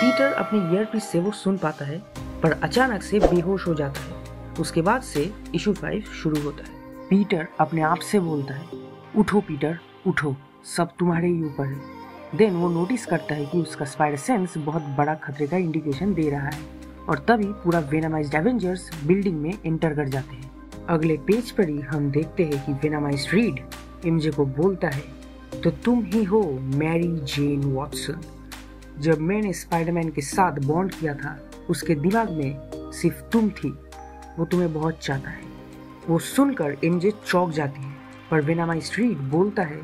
पीटर अपने ईयरपीस से वो सुन पाता है पर अचानक से बेहोश हो जाता है। उसके बाद से इशू 5 शुरू होता है। पीटर अपने आप से बोलता है उठो पीटर उठो, सब तुम्हारे ही ऊपर है। देन वो नोटिस करता है कि उसका स्पाइडर सेंस बहुत बड़ा खतरे का इंडिकेशन दे रहा है और तभी पूरा वेनमाइज्ड एवेंजर्स बिल्डिंग में एंटर कर जाते हैं। अगले पेज पर ही हम देखते हैं कि वेनमाइज्ड रीड एमजे को बोलता है तो तुम ही हो मैरी जेन वॉटसन। जब मैंने स्पाइडरमैन के साथ बॉन्ड किया था उसके दिमाग में सिर्फ तुम थी, वो तुम्हें बहुत चाहता है। वो सुनकर एमजे चौंक जाती है पर वेनमाइज्ड रीड बोलता है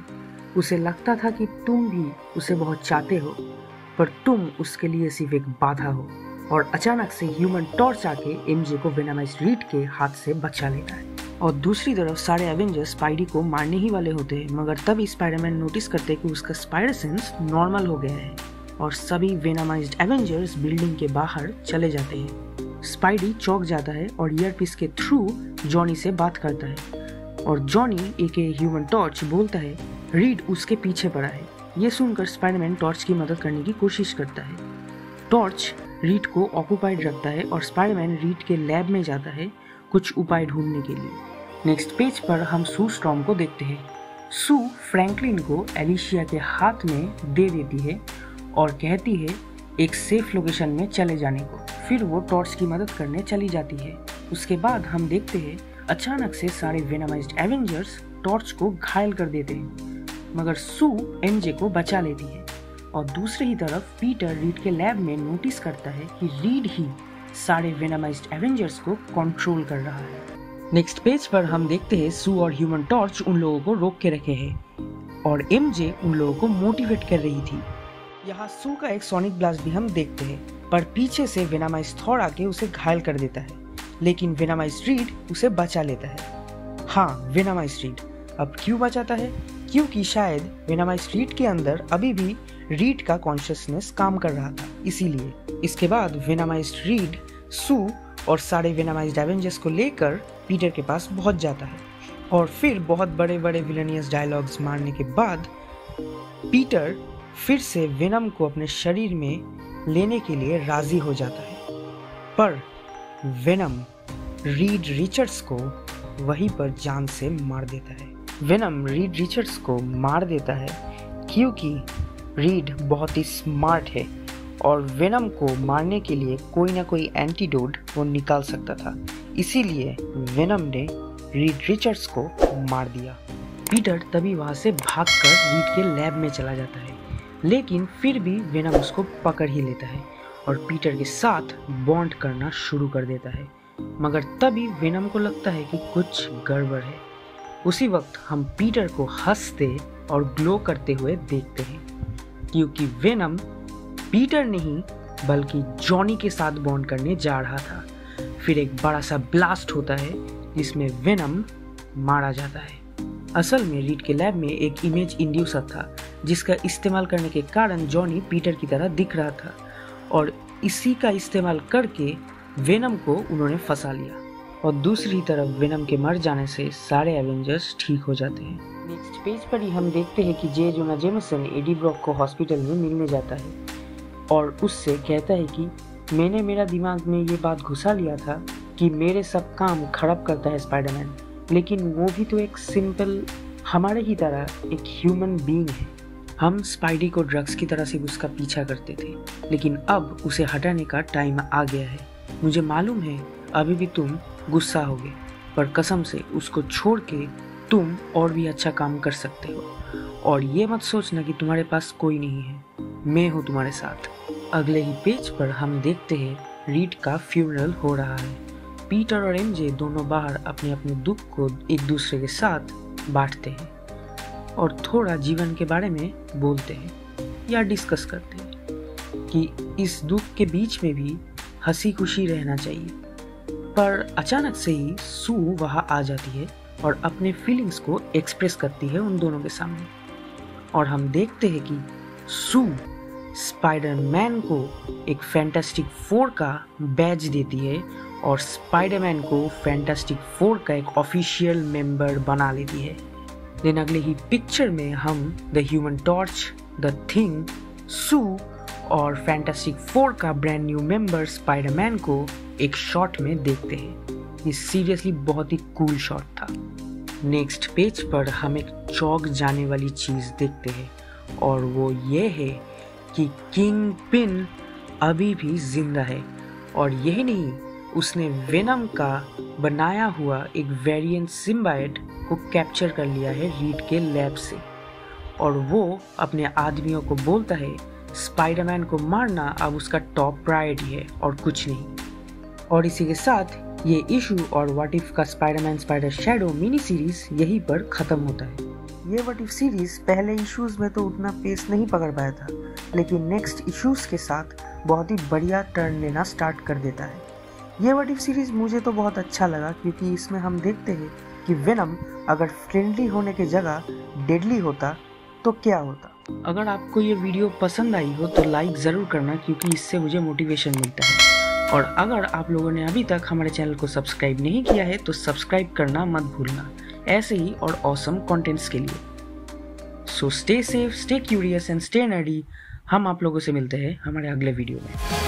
उसे लगता था कि तुम भी उसे बहुत चाहते हो पर तुम उसके लिए सिर्फ एक बाधा हो। और अचानक से ह्यूमन टॉर्च आके एमजे को वेनमाइज्ड रीड के हाथ से बचा लेता है। और दूसरी तरफ सारे एवेंजर्स स्पाइडी को मारने ही वाले होते हैं मगर तभी स्पाइडरमैन नोटिस करते हैं कि उसका स्पाइडर सेंस नॉर्मल हो गया है और सभी वेनमाइज्ड एवेंजर्स बिल्डिंग के बाहर चले जाते हैं। स्पाइडी चौंक जाता है और ईयरपीस के थ्रू जॉनी से बात करता है और जॉनी एके ह्यूमन टॉर्च बोलता है रीड उसके पीछे पड़ा है। ये सुनकर स्पाइडरमैन टॉर्च की मदद करने की कोशिश करता है। टॉर्च रीड को ऑक्यूपाइड रखता है और स्पाइडरमैन रीड के लैब में जाता है कुछ उपाय ढूंढने के लिए। नेक्स्ट पेज पर हम सू स्टॉर्म को देखते हैं। सू फ्रैंकलिन को एलिशिया के हाथ में दे देती है और कहती है एक सेफ लोकेशन में चले जाने को। फिर वो टॉर्च की मदद करने चली जाती है। उसके बाद हम देखते हैं अचानक से सारे वेनमाइज्ड एवेंजर्स टॉर्च को घायल कर देते हैं मगर सू एमजे को बचा लेती है। और दूसरी ही तरफ पीटर रीड के लैब में नोटिस करता है कि रीड ही सारे वेनमाइज्ड एवेंजर्स को कंट्रोल कर रहा है। नेक्स्ट पेज पर हम देखते हैं सू और ह्यूमन टॉर्च उन लोगों को रोक के रखे हैं और एमजे उन लोगों को मोटिवेट कर रही थी। यहाँ सू का एक सोनिक ब्लास्ट भी हम देखते हैं पर पीछे से वेनमाइज्ड थॉर आके उसे घायल कर देता है लेकिन वेनमाइज्ड रीड उसे बचा लेता है। हाँ, वेनमाइज्ड रीड अब क्यों बचाता है? क्योंकि शायद वेनमाइज्ड रीड के अंदर अभी भी रीड का कॉन्शियसनेस काम कर रहा था, इसीलिए। इसके बाद वेनमाइज्ड रीड सू और सारे वेनमाइज्ड एवेंजर्स को लेकर पीटर के पास पहुंच जाता है और फिर बहुत बड़े बड़े विलेनियस डायलॉग्स मारने के बाद पीटर फिर से वेनम को अपने शरीर में लेने के लिए राजी हो जाता है पर वेनम रीड रिचर्ड्स को वहीं पर जान से मार देता है। वेनम रीड रिचर्ड्स को मार देता है क्योंकि रीड बहुत ही स्मार्ट है और वेनम को मारने के लिए कोई ना कोई एंटीडोट वो निकाल सकता था, इसीलिए वेनम ने रीड रिचर्ड्स को मार दिया। पीटर तभी वहाँ से भागकर रीड के लैब में चला जाता है लेकिन फिर भी वेनम उसको पकड़ ही लेता है और पीटर के साथ बॉन्ड करना शुरू कर देता है मगर तभी वेनम को लगता है कि कुछ गड़बड़ है। उसी वक्त हम पीटर को हंसते और ग्लो करते हुए देखते हैं, क्योंकि वेनम पीटर नहीं बल्कि जॉनी के साथ बॉन्ड करने जा रहा था। फिर एक बड़ा सा ब्लास्ट होता है जिसमें वेनम मारा जाता है। असल में रीड के लैब में एक इमेज इंड्यूसर था जिसका इस्तेमाल करने के कारण जॉनी पीटर की तरह दिख रहा था, और इसी का इस्तेमाल करके वेनम को उन्होंने फंसा लिया। और दूसरी तरफ वेनम के मर जाने से सारे एवेंजर्स ठीक हो जाते हैं। नेक्स्ट पेज पर ही हम देखते हैं कि जे जोना जेमसन एडी ब्रॉक को हॉस्पिटल में मिलने जाता है और उससे कहता है कि मैंने मेरा दिमाग में ये बात घुसा लिया था कि मेरे सब काम खराब करता है स्पाइडरमैन, लेकिन वो भी तो एक सिंपल हमारे ही तरह एक ह्यूमन बीइंग है। हम स्पाइडी को ड्रग्स की तरह से उसका पीछा करते थे, लेकिन अब उसे हटाने का टाइम आ गया है। मुझे मालूम है अभी भी तुम गुस्सा होगे, पर कसम से उसको छोड़ के तुम और भी अच्छा काम कर सकते हो। और ये मत सोचना कि तुम्हारे पास कोई नहीं है, मैं हूँ तुम्हारे साथ। अगले ही पेज पर हम देखते हैं रीड का फ्यूनरल हो रहा है। पीटर और एमजे दोनों बाहर अपने अपने दुख को एक दूसरे के साथ बांटते हैं और थोड़ा जीवन के बारे में बोलते हैं या डिस्कस करते हैं कि इस दुख के बीच में भी हंसी खुशी रहना चाहिए। पर अचानक से ही सू वहाँ आ जाती है और अपने फीलिंग्स को एक्सप्रेस करती है उन दोनों के सामने, और हम देखते हैं कि सू स्पाइडरमैन को एक फैंटास्टिक फोर का बैज देती है और स्पाइडरमैन को फैंटास्टिक फोर का एक ऑफिशियल मेंबर बना लेती है। देन अगले ही पिक्चर में हम the Human Torch, the Thing, Sue और फैंटास्टिक फोर का ब्रांड न्यू मेंबर स्पाइडरमैन को एक शॉट में देखते हैं। ये सीरियसली बहुत ही कूल शॉट था। नेक्स्ट पेज पर हम एक चौंक जाने वाली चीज़ देखते हैं, और वो ये है कि किंग पिन अभी भी जिंदा है, और यही नहीं, उसने वेनम का बनाया हुआ एक वेरिएंट सिम्बाइट को कैप्चर कर लिया है रीड के लैब से, और वो अपने आदमियों को बोलता है स्पाइडरमैन को मारना अब उसका टॉप प्रायोरिटी है और कुछ नहीं। और इसी के साथ ये इशू और व्हाट इफ का Spiderman spider shadow mini series यहीं पर खत्म होता है। ये व्हाट इफ सीरीज पहले इश्यूज में तो उतना पेस नहीं पकड़ पाया था, लेकिन नेक्स्ट इश्यूज के साथ बहुत ही बढ़िया टर्न लेना स्टार्ट कर देता है। ये व्हाट इफ सीरीज मुझे तो बहुत अच्छा लगा, क्योंकि इसमें हम देखते हैं कि वेनम अगर फ्रेंडली होने की जगह डेडली होता तो क्या होता। अगर आपको ये वीडियो पसंद आई हो तो लाइक ज़रूर करना, क्योंकि इससे मुझे मोटिवेशन मिलता है। और अगर आप लोगों ने अभी तक हमारे चैनल को सब्सक्राइब नहीं किया है तो सब्सक्राइब करना मत भूलना, ऐसे ही और ऑसम कंटेंट्स के लिए। So stay safe, stay curious and stay nerdy. हम आप लोगों से मिलते हैं हमारे अगले वीडियो में।